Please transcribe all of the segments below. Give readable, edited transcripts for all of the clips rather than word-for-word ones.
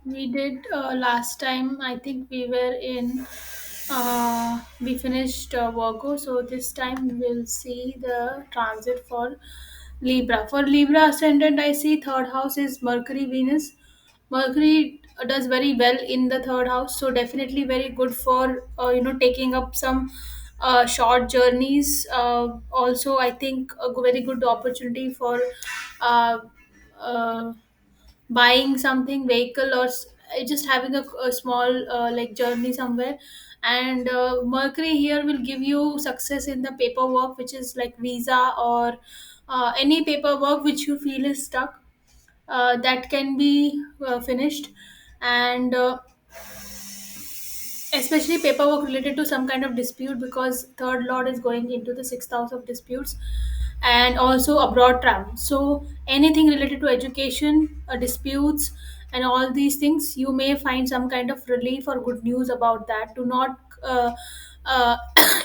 We did last time. I think we were in. We finished Virgo, so this time we'll see the transit for Libra. For Libra ascendant, I see third house is Mercury, Venus. Mercury does very well in the third house, so definitely very good for taking up some short journeys. Also, I think a very good opportunity for. Uh, uh, Buying something vehicle or just having a small like journey somewhere. And Mercury here will give you success in the paperwork, which is like visa or any paperwork which you feel is stuck, that can be finished. And especially paperwork related to some kind of dispute, because third lord is going into the sixth house of disputes. And also abroad travel, so anything related to education, disputes, and all these things, you may find some kind of relief or good news about that. Do not uh,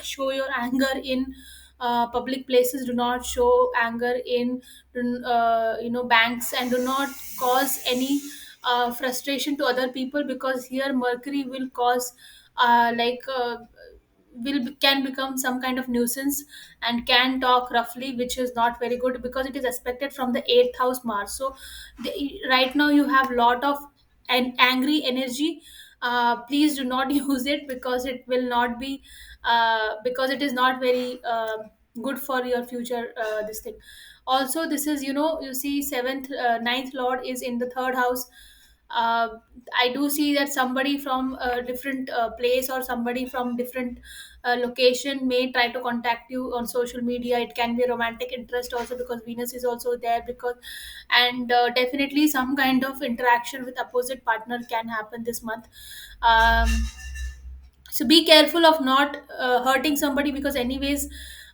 show your anger in public places. Do not show anger in banks, and do not cause any frustration to other people, because here Mercury will cause like can become some kind of nuisance and can talk roughly, which is not very good, because it is expected from the eighth house Mars. So right now you have lot of an angry energy. Please do not use it, because it will not be because it is not very good for your future, this thing. Also, this is, you see seventh, ninth lord is in the third house. uh, I do see that somebody from a different place, or somebody from different location may try to contact you on social media. It can be a romantic interest also, because Venus is also there, because and definitely some kind of interaction with opposite partner can happen this month. um, so be careful of not hurting somebody, because anyways,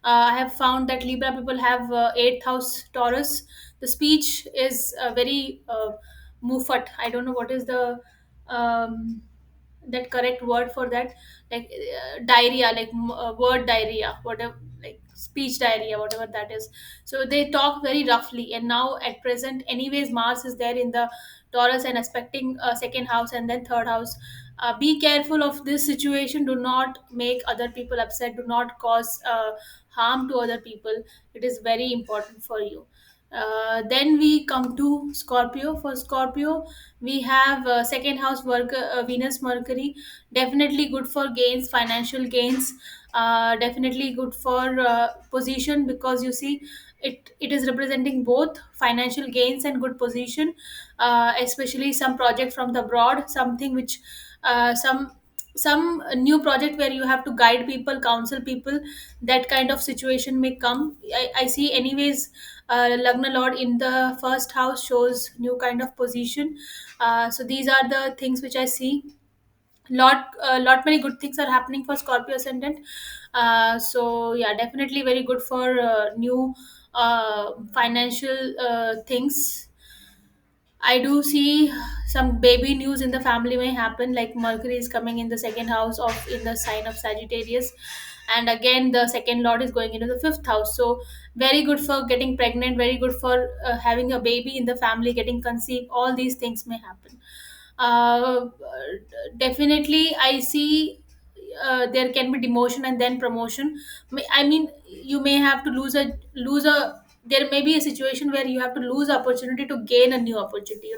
I have found that Libra people have eighth house Taurus. The speech is very mufat. I don't know what is the um, that correct word for that, like diarrhea, like word diarrhea, whatever, like speech diarrhea, whatever that is. So they talk very roughly. And now at present, anyways, Mars is there in the Taurus and aspecting second house and then third house. Be careful of this situation. Do not make other people upset. Do not cause harm to other people. It is very important for you. Then we come to Scorpio. For Scorpio, we have second house work, Venus, Mercury. Definitely good for gains, financial gains. Definitely good for position, because you see, it is representing both financial gains and good position. Especially some project from the abroad, something which some new project where you have to guide people, counsel people. That kind of situation may come. I see anyways. Lagna lord in the first house shows new kind of position. So these are the things which I see. Lot many good things are happening for Scorpio ascendant. So yeah, definitely very good for new financial things. I do see some baby news in the family may happen, like Mercury is coming in the second house of in the sign of Sagittarius, and again the second lord is going into the fifth house. So very good for getting pregnant, very good for having a baby in the family, getting conceived. All these things may happen. Uh, Definitely, I see there can be demotion and then promotion. I mean, you may have to lose a. There may be a situation where you have to lose opportunity to gain a new opportunity.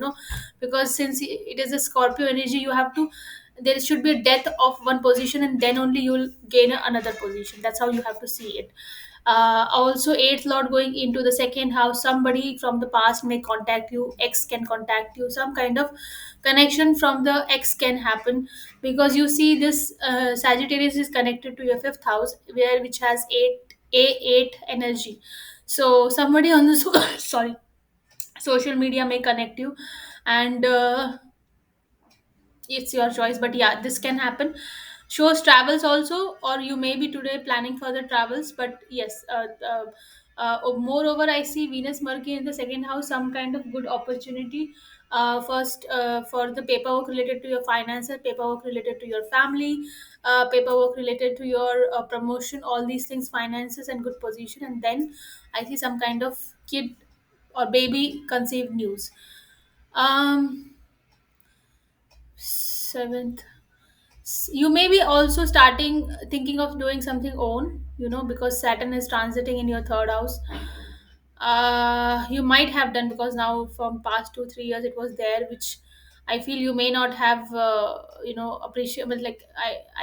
Because since it is a Scorpio energy, you have to. There should be a death of one position, and then only you will gain another position. That's how you have to see it. Also, eighth lord going into the second house, somebody from the past may contact you, ex can contact you, some kind of connection from the ex can happen, because you see this Sagittarius is connected to your fifth house, where which has eight energy. So somebody on the sorry, social media may connect you. And it's your choice, but yeah, this can happen. Shows travels also, or you may be today planning for the travels. But yes, moreover, I see Venus Mercury in the second house, some kind of good opportunity. First, for the paperwork related to your finances, paperwork related to your family, paperwork related to your promotion, all these things, finances and good position. And then I see some kind of kid or baby conceived news. um Seventh. You may be also starting thinking of doing something own, because Saturn is transiting in your third house. You might have done, because now from past 2 3 years it was there, which I feel you may not have appreciate, but like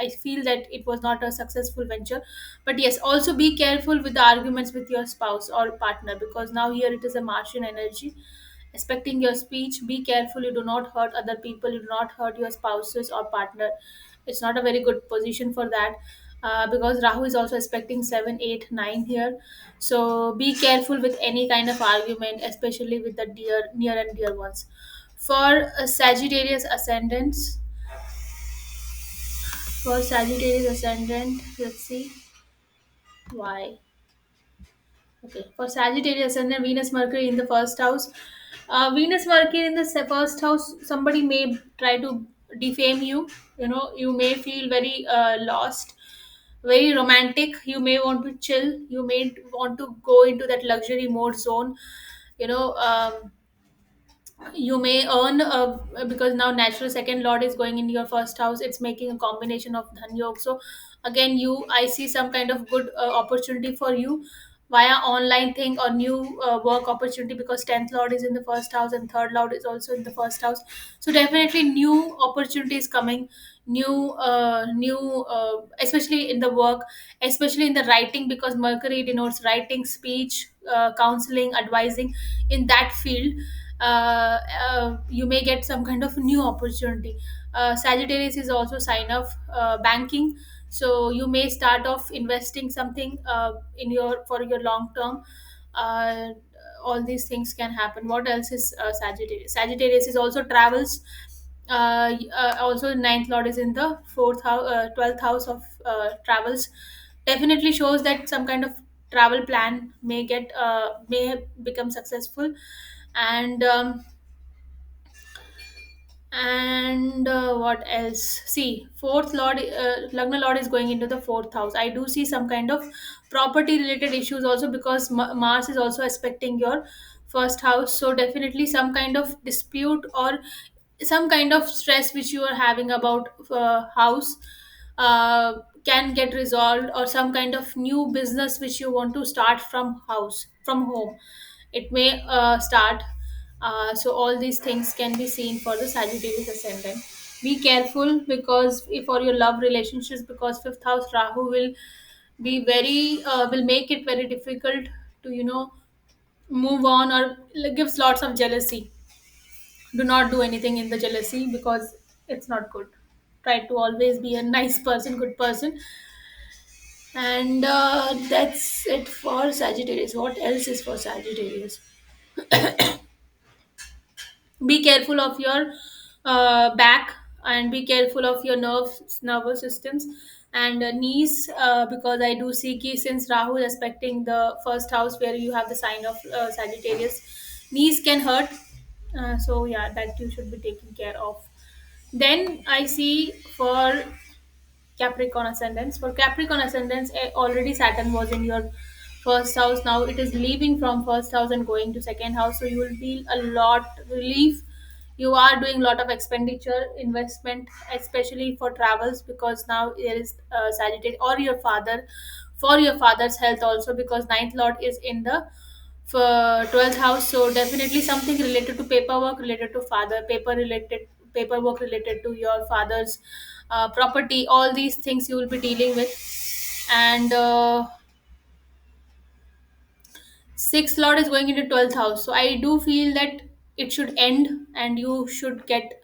I feel that it was not a successful venture. But yes, also be careful with the arguments with your spouse or partner, because now here it is a Martian energy expecting your speech. Be careful, you do not hurt other people, you do not hurt your spouses or partner. It's not a very good position for that, because Rahu is also expecting 7 8 9 here. So be careful with any kind of argument, especially with the dear near and dear ones. For Sagittarius ascendants, let's see why. Okay, for Sagittarius and then Venus Mercury in the first house. Venus Mercury in the first house, somebody may try to defame you. You may feel very lost, very romantic. You may want to chill. You may want to go into that luxury mode zone. You know, you may earn, because now natural second lord is going in your first house. It's making a combination of dhan yog. So again, I see some kind of good opportunity for you via online thing or new work opportunity, because 10th lord is in the first house and third lord is also in the first house. So definitely new opportunities coming, new especially in the work, especially in the writing, because Mercury denotes writing, speech, counseling, advising. In that field, you may get some kind of new opportunity. Sagittarius is also sign of banking, so you may start off investing something in your for your long term. uh, all these things can happen. What else is Sagittarius is also travels. Also ninth lord is in the 12th house of travels. Definitely shows that some kind of travel plan may become successful. And what else? See, fourth lord, lagna lord is going into the fourth house. I do see some kind of property related issues also, because Mars is also aspecting your first house. So definitely some kind of dispute or some kind of stress which you are having about house uh, can get resolved, or some kind of new business which you want to start from home, it may start. So all these things can be seen for the Sagittarius ascendant. Be careful, because if for your love relationships, because fifth house Rahu will make it very difficult to move on, or gives lots of jealousy. Do not do anything in the jealousy, because it's not good. Try to always be a nice person, good person. And that's it for Sagittarius. What else is for Sagittarius? Be careful of your back, and be careful of your nervous systems and knees, because I do see ki since Rahu is aspecting the first house where you have the sign of Sagittarius, knees can hurt. So yeah, that you should be taking care of. Then I see for Capricorn ascendants. For Capricorn ascendants, already Saturn was in your first house. Now it is leaving from first house and going to second house. So you will feel a lot relief. You are doing a lot of expenditure, investment, especially for travels, because now there is Sagittarius or your father, for your father's health also, because ninth lord is in the for 12th house. So definitely something related to paperwork, related to father, paperwork related to your father's property. All these things you will be dealing with. And sixth lord is going into 12th house, so I do feel that it should end, and you should get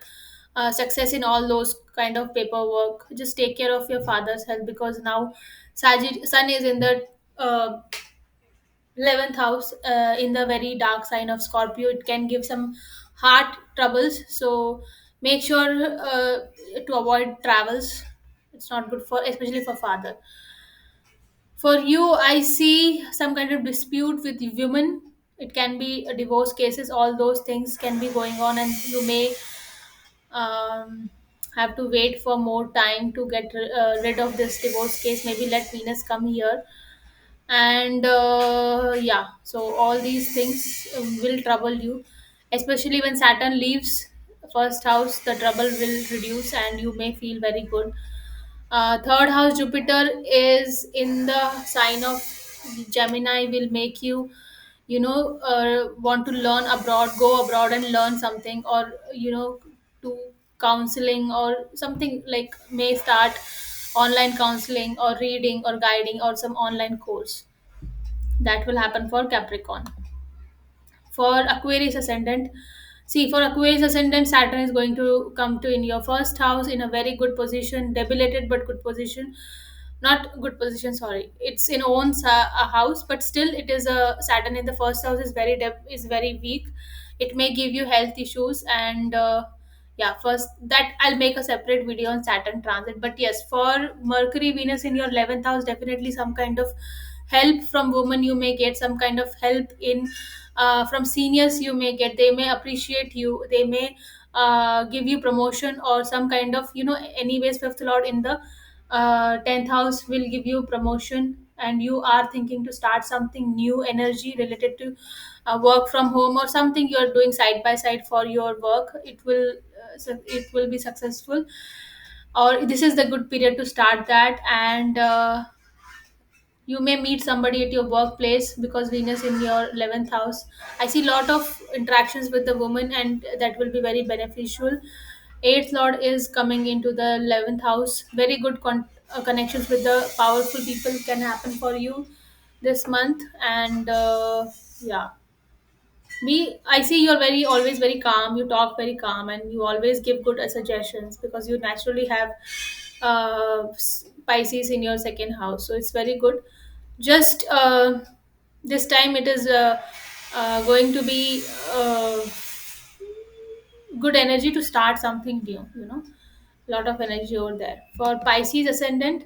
success in all those kind of paperwork. Just take care of your father's health, because now sun is in the uh, 11th house, in the very dark sign of Scorpio. It can give some heart troubles, so make sure to avoid travels. It's not good for, especially for father. For you, I see some kind of dispute with women. It can be a divorce cases. All those things can be going on, and you may have to wait for more time to get rid of this divorce case. Maybe let Venus come here. And yeah, so all these things will trouble you, especially when Saturn leaves first house, the trouble will reduce and you may feel very good. Third house Jupiter is in the sign of Gemini, will make you, want to learn abroad, go abroad and learn something, or do counseling or something, like may start online counseling or reading or guiding or some online course. That will happen for Capricorn. For Aquarius ascendant, see, for Aquarius ascendant, Saturn is going to come to in your first house in a very good position, debilitated but good position. Not good position, sorry, it's in own a house, but still it is a Saturn in the first house is is very weak. It may give you health issues, and yeah, first that I'll make a separate video on Saturn transit. But yes, for Mercury Venus in your 11th house, definitely some kind of help from women, you may get some kind of help in from seniors, you may get, they may appreciate you, they may give you promotion or some kind of, anyways, fifth lord in the 10th house will give you promotion, and you are thinking to start something new, energy related to work from home or something you're doing side by side for your work, it will it will be successful, or this is the good period to start that. And you may meet somebody at your workplace because Venus in your 11th house. I see lot of interactions with the woman, and that will be very beneficial. Eighth lord is coming into the 11th house. Very good connections with the powerful people can happen for you this month. And yeah, me, I see you're very always very calm, you talk very calm, and you always give good suggestions because you naturally have Pisces in your second house, so it's very good. Just this time it is going to be good energy to start something new, lot of energy over there. For Pisces ascendant,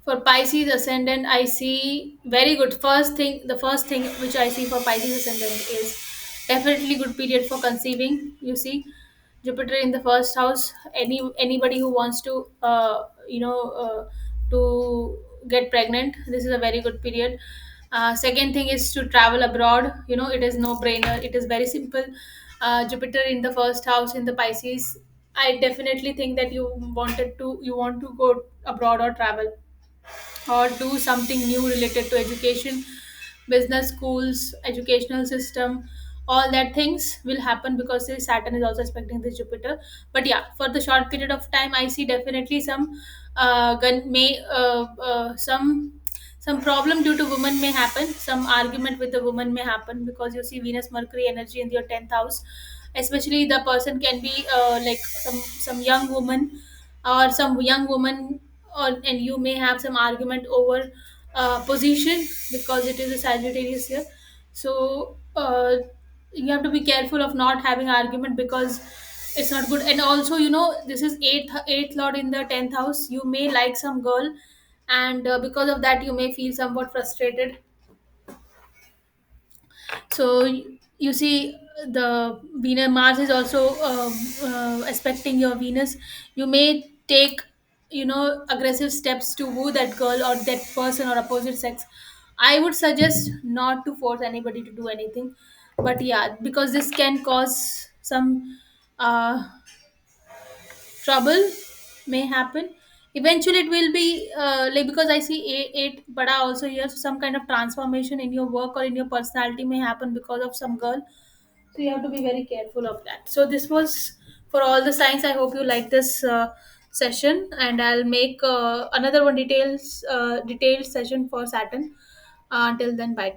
for Pisces ascendant, I see very good. The first thing which I see for Pisces ascendant is definitely good period for conceiving. You see, Jupiter in the first house. Anybody who wants to, to get pregnant, this is a very good period. Second thing is to travel abroad. It is no brainer. It is very simple. Jupiter in the first house in the Pisces. I definitely think that you want to go abroad or travel or do something new related to education, business, schools, educational system. All that things will happen because this Saturn is also expecting this Jupiter. But yeah, for the short period of time, I see definitely some gun may some problem due to woman may happen, some argument with the woman may happen, because you see Venus Mercury energy in your 10th house. Especially the person can be like some young woman, or some young woman, and you may have some argument over position because it is a Sagittarius here. So you have to be careful of not having argument because it's not good. And also, this is eighth lord in the 10th house. You may like some girl, and because of that you may feel somewhat frustrated. So you see, the Venus Mars is also aspecting your Venus. You may take, aggressive steps to woo that girl or that person or opposite sex. I would suggest not to force anybody to do anything, but yeah, because this can cause some uh, trouble may happen. Eventually it will be like, because I see eight bada also here, so some kind of transformation in your work or in your personality may happen because of some girl. So you have to be very careful of that. So this was for all the signs. I hope you like this session, and I'll make another one detailed session for Saturn. Until then, bye.